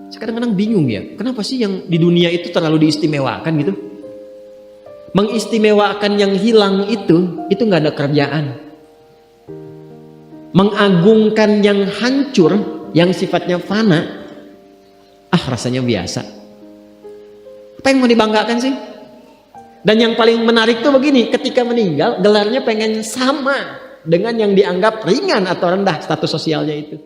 Saya kadang-kadang bingung ya, kenapa sih yang di dunia itu terlalu diistimewakan gitu? Mengistimewakan yang hilang itu nggak ada kerjaan. Mengagungkan yang hancur, yang sifatnya fana, rasanya biasa. Apa yang mau dibanggakan sih? Dan yang paling menarik tuh begini, ketika meninggal gelarnya pengen sama dengan yang dianggap ringan atau rendah status sosialnya itu.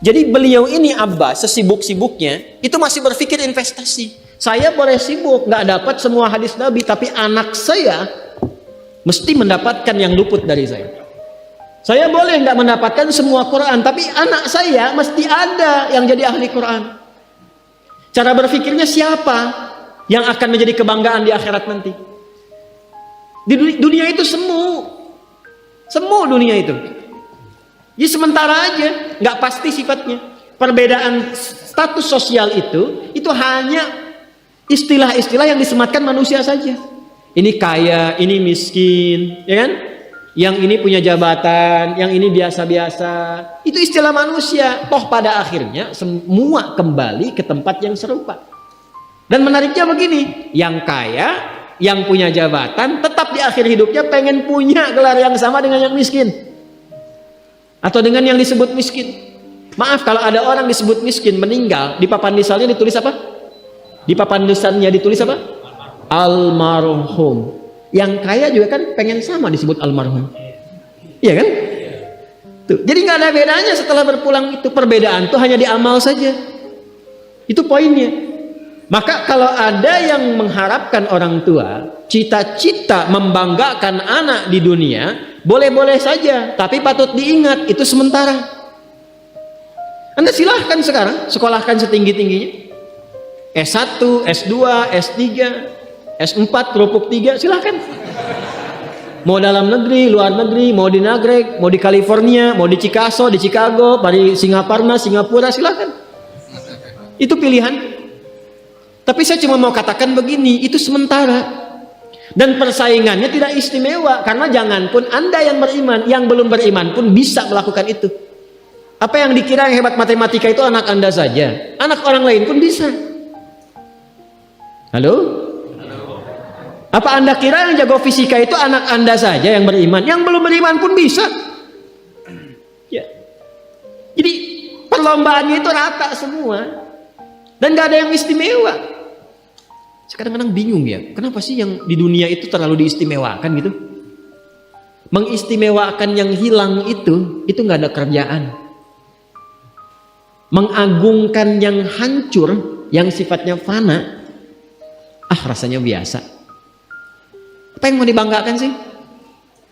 Jadi beliau ini Abbas sesibuk-sibuknya itu masih berpikir investasi. Saya boleh sibuk nggak dapat semua hadis Nabi, tapi anak saya mesti mendapatkan yang luput dari saya. Saya boleh nggak mendapatkan semua Quran, tapi anak saya mesti ada yang jadi ahli Quran. Cara berpikirnya siapa yang akan menjadi kebanggaan di akhirat nanti? Di dunia itu semu dunia itu. Jadi sementara aja, nggak pasti sifatnya. Perbedaan status sosial itu hanya istilah-istilah yang disematkan manusia saja. Ini kaya, ini miskin, ya kan? Yang ini punya jabatan, yang ini biasa-biasa. Itu istilah manusia. Toh pada akhirnya semua kembali ke tempat yang serupa. Dan menariknya begini, yang kaya, yang punya jabatan, tetap di akhir hidupnya pengen punya gelar yang sama dengan yang miskin. Atau dengan yang disebut miskin. Maaf kalau ada orang disebut miskin meninggal, di papan nisannya ditulis apa? Di papan nisannya ditulis apa? Almarhum. Yang kaya juga kan pengen sama disebut almarhum. Iya kan? Tuh. Jadi nggak ada bedanya setelah berpulang itu. Perbedaan tuh hanya di amal saja. Itu poinnya. Maka kalau ada yang mengharapkan orang tua cita-cita membanggakan anak di dunia, boleh-boleh saja, tapi patut diingat itu sementara. Anda silahkan sekarang sekolahkan setinggi-tingginya, S1, S2, S3, S4, kerupuk 3, silahkan. Mau dalam negeri, luar negeri, mau di Nagreg, mau di California, mau di Chicago, di Chicago, di Singapura, silahkan. Itu pilihan. Tapi saya cuma mau katakan begini, itu sementara. Dan persaingannya tidak istimewa, karena janganpun Anda yang beriman, yang belum beriman pun bisa melakukan itu. Apa yang dikira yang hebat matematika itu anak Anda saja, anak orang lain pun bisa. Halo? Apa Anda kira yang jago fisika itu anak Anda saja yang beriman, yang belum beriman pun bisa? Ya. Jadi perlombaannya itu rata semua, dan gak ada yang istimewa. Kadang-kadang bingung ya, kenapa sih yang di dunia itu terlalu diistimewakan gitu? Mengistimewakan yang hilang itu nggak ada kerjaan. Mengagungkan yang hancur, yang sifatnya fana, rasanya biasa. Apa yang mau dibanggakan sih?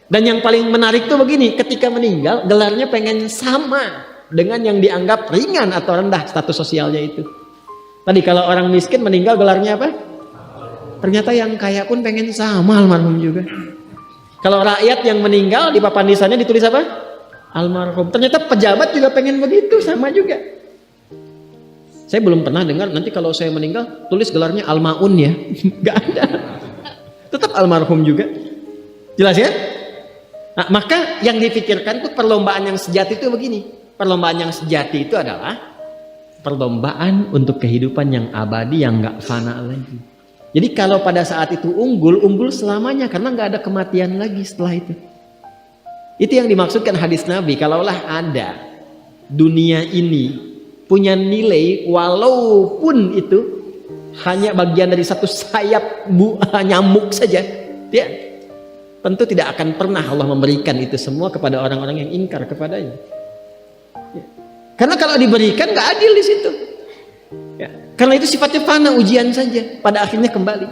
Dan yang paling menarik tuh begini, ketika meninggal gelarnya pengen sama dengan yang dianggap ringan atau rendah status sosialnya itu. Tadi kalau orang miskin meninggal gelarnya apa? Ternyata yang kaya pun pengen sama almarhum juga. Kalau rakyat yang meninggal di papan nisannya ditulis apa? Almarhum. Ternyata pejabat juga pengen begitu, sama juga. Saya belum pernah dengar nanti kalau saya meninggal tulis gelarnya almaun ya. Gak ada. Tetap almarhum juga. Jelas ya? Nah, maka yang dipikirkan tuh perlombaan yang sejati itu begini. Perlombaan yang sejati itu adalah perlombaan untuk kehidupan yang abadi, yang gak fana lagi. Jadi kalau pada saat itu unggul selamanya, karena nggak ada kematian lagi setelah itu. Itu yang dimaksudkan hadis Nabi. Kalaulah ada dunia ini punya nilai, walaupun itu hanya bagian dari satu sayap nyamuk saja, ya, tentu tidak akan pernah Allah memberikan itu semua kepada orang-orang yang ingkar kepadanya. Ya. Karena kalau diberikan nggak adil di situ. Ya, karena itu sifatnya fana, ujian saja, pada akhirnya kembali.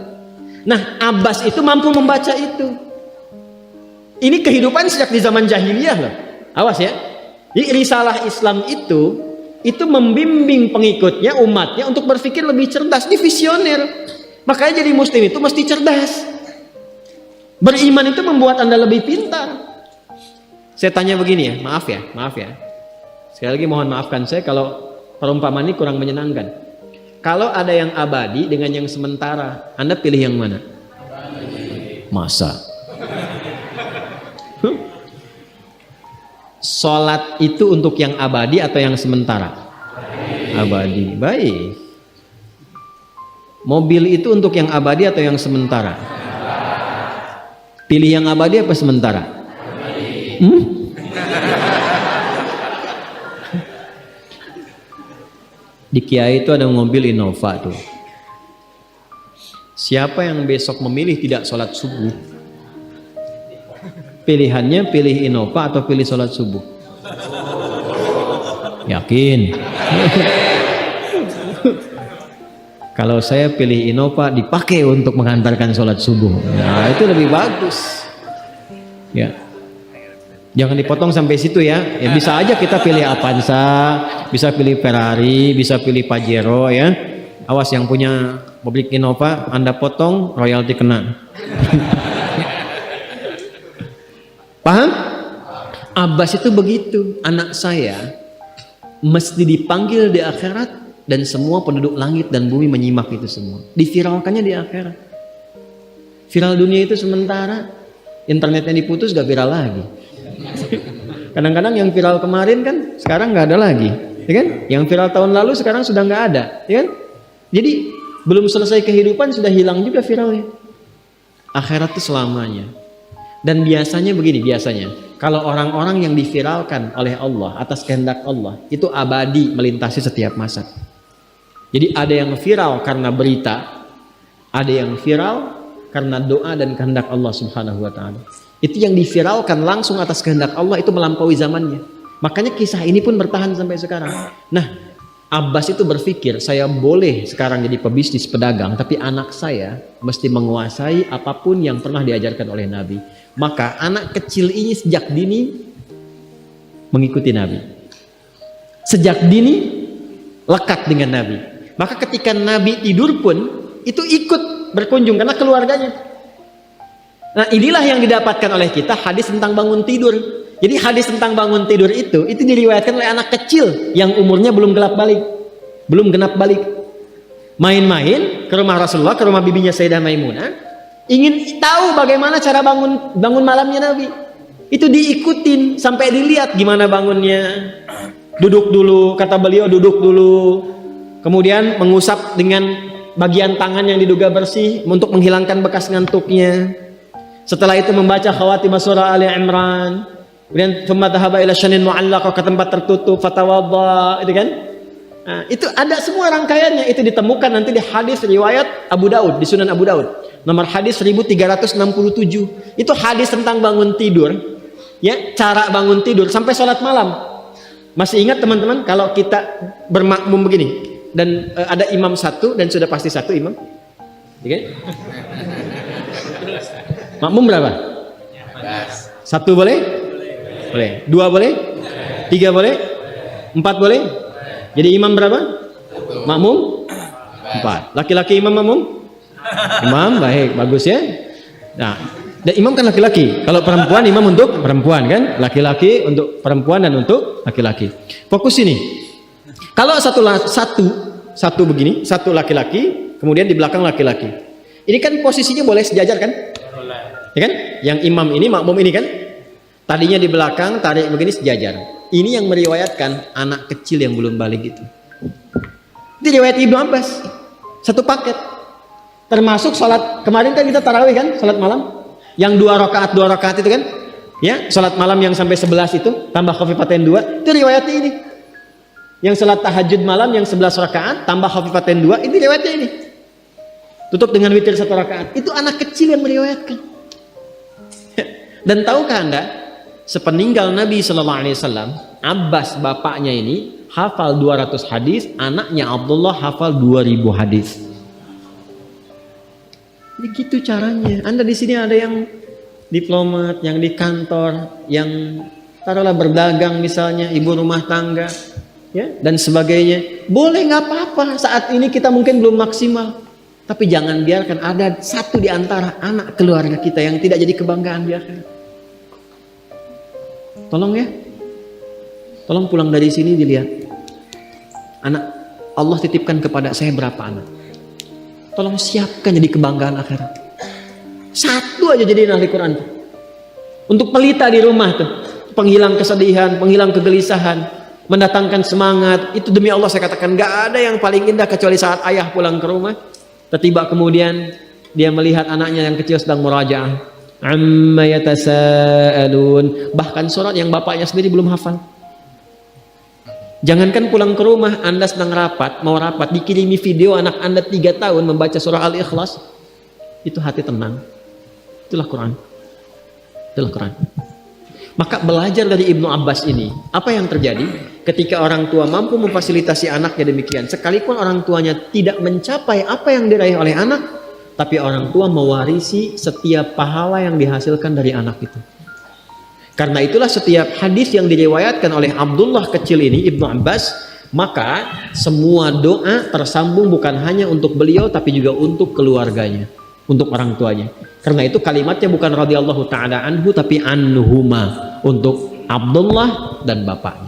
Nah, Abbas itu mampu membaca itu. Ini kehidupan sejak di zaman jahiliyah loh. Awas ya. Jadi risalah Islam itu membimbing pengikutnya, umatnya untuk berpikir lebih cerdas, di visioner. Makanya jadi muslim itu mesti cerdas. Beriman itu membuat Anda lebih pintar. Saya tanya begini ya, maaf ya. Sekali lagi mohon maafkan saya kalau perumpamaan ini kurang menyenangkan. Kalau ada yang abadi dengan yang sementara, Anda pilih yang mana? Masa? Sholat itu untuk yang abadi atau yang sementara? Abadi. Baik. Mobil itu untuk yang abadi atau yang sementara? Pilih yang abadi apa sementara? Di Kiai itu ada mobil Innova tuh. Siapa yang besok memilih tidak sholat subuh, pilihannya pilih Innova atau pilih sholat subuh? Yakin? Kalau saya pilih Innova dipakai untuk mengantarkan sholat subuh, nah itu lebih bagus. Ya, jangan dipotong sampai situ ya. Ya bisa aja kita pilih Avanza, bisa pilih Ferrari, bisa pilih Pajero ya. Awas yang punya mobil Innova, Anda potong royalti kena. Paham? Abbas itu begitu. Anak saya mesti dipanggil di akhirat dan semua penduduk langit dan bumi menyimak itu semua. Diviralkannya di akhirat. Viral dunia itu sementara, internetnya diputus gak viral lagi. Kadang-kadang yang viral kemarin kan sekarang gak ada lagi, ya kan? Yang viral tahun lalu sekarang sudah gak ada, ya kan? Jadi belum selesai kehidupan sudah hilang juga viralnya. Akhirat itu selamanya. Dan biasanya begini, kalau orang-orang yang diviralkan oleh Allah atas kehendak Allah itu abadi melintasi setiap masa. Jadi ada yang viral karena berita, ada yang viral karena doa dan kehendak Allah Subhanahu wa taala. Itu yang diviralkan langsung atas kehendak Allah itu melampaui zamannya. Makanya kisah ini pun bertahan sampai sekarang. Nah, Abbas itu berpikir, saya boleh sekarang jadi pebisnis pedagang, tapi anak saya mesti menguasai apapun yang pernah diajarkan oleh Nabi. Maka anak kecil ini sejak dini mengikuti Nabi. Sejak dini lekat dengan Nabi. Maka ketika Nabi tidur pun itu ikut berkunjung karena keluarganya. Nah, inilah yang didapatkan oleh kita hadis tentang bangun tidur. Jadi hadis tentang bangun tidur itu diriwayatkan oleh anak kecil yang umurnya belum genap balik. Main-main ke rumah Rasulullah, ke rumah bibinya Sayyidah Maimunah, ingin tahu bagaimana cara bangun malamnya Nabi. Itu diikutin sampai dilihat gimana bangunnya. Duduk dulu, kata beliau, duduk dulu. Kemudian mengusap dengan bagian tangan yang diduga bersih untuk menghilangkan bekas ngantuknya. Setelah itu membaca khawatimah surah Ali Imran. Kemudian thumma dhahaba ila syanin mu'allaq, ke tempat tertutup, fatawadda, itu kan? Nah, itu ada semua rangkaiannya, itu ditemukan nanti di hadis riwayat Abu Daud, di Sunan Abu Daud. Nomor hadis 1367. Itu hadis tentang bangun tidur. Ya, cara bangun tidur sampai sholat malam. Masih ingat teman-teman kalau kita bermakmum begini dan ada imam satu dan sudah pasti satu imam, ya kan? Makmum berapa? Satu boleh? Boleh. Dua boleh? Tiga boleh? Empat boleh? Jadi imam berapa? Makmum? Empat. Laki-laki imam makmum? Imam, baik, bagus ya. Nah, dan imam kan laki-laki. Kalau perempuan imam untuk perempuan kan? Laki-laki untuk perempuan dan untuk laki-laki. Fokus ini. Kalau satu begini, satu laki-laki, kemudian di belakang laki-laki. Ini kan posisinya boleh sejajar kan? Ya kan? Yang imam ini, makmum ini kan? Tadinya di belakang, tarik begini sejajar. Ini yang meriwayatkan anak kecil yang belum balik itu. Itu riwayat Ibnu Abbas. Satu paket. Termasuk sholat, kemarin kan kita tarawih kan? Sholat malam. Yang dua rakaat itu kan? Ya, sholat malam yang sampai 11 itu, tambah khafifatain 2, itu riwayatnya ini. Yang sholat tahajud malam yang 11 rakaat, tambah khafifatain 2, itu riwayatnya ini. Tutup dengan witir 1 rakaat. Itu anak kecil yang meriwayatkan. Dan tahukah Anda? Sepeninggal Nabi SAW, Abbas bapaknya ini hafal 200 hadis, anaknya Abdullah hafal 2000 hadis. Begitu caranya. Anda di sini ada yang diplomat, yang di kantor, yang taruhlah berdagang misalnya, ibu rumah tangga, ya dan sebagainya. Boleh, nggak apa-apa. Saat ini kita mungkin belum maksimal, tapi jangan biarkan ada satu di antara anak keluarga kita yang tidak jadi kebanggaan di akhirat. Tolong ya, tolong pulang dari sini dilihat. Anak Allah titipkan kepada saya berapa anak? Tolong siapkan jadi kebanggaan akhirat. Satu aja jadi ahli Quran. Untuk pelita di rumah tuh, penghilang kesedihan, penghilang kegelisahan, mendatangkan semangat. Itu demi Allah saya katakan, gak ada yang paling indah kecuali saat ayah pulang ke rumah. Tiba kemudian dia melihat anaknya yang kecil sedang murajaah. Amma yatasaalun. Bahkan surat yang bapaknya sendiri belum hafal. Jangankan pulang ke rumah, Anda sedang mau rapat, dikirimi video anak Anda 3 tahun membaca surah Al-Ikhlas. Itu hati tenang. Itulah Quran. Itulah Quran. Maka belajar dari Ibnu Abbas ini, apa yang terjadi ketika orang tua mampu memfasilitasi anaknya demikian, sekalipun orang tuanya tidak mencapai apa yang diraih oleh anak, tapi orang tua mewarisi setiap pahala yang dihasilkan dari anak itu. Karena itulah setiap hadis yang diriwayatkan oleh Abdullah kecil ini, Ibnu Abbas, maka semua doa tersambung bukan hanya untuk beliau, tapi juga untuk keluarganya, untuk orang tuanya. Karena itu kalimatnya bukan radhiyallahu ta'ala anhu, tapi anhuma, untuk Abdullah dan bapaknya.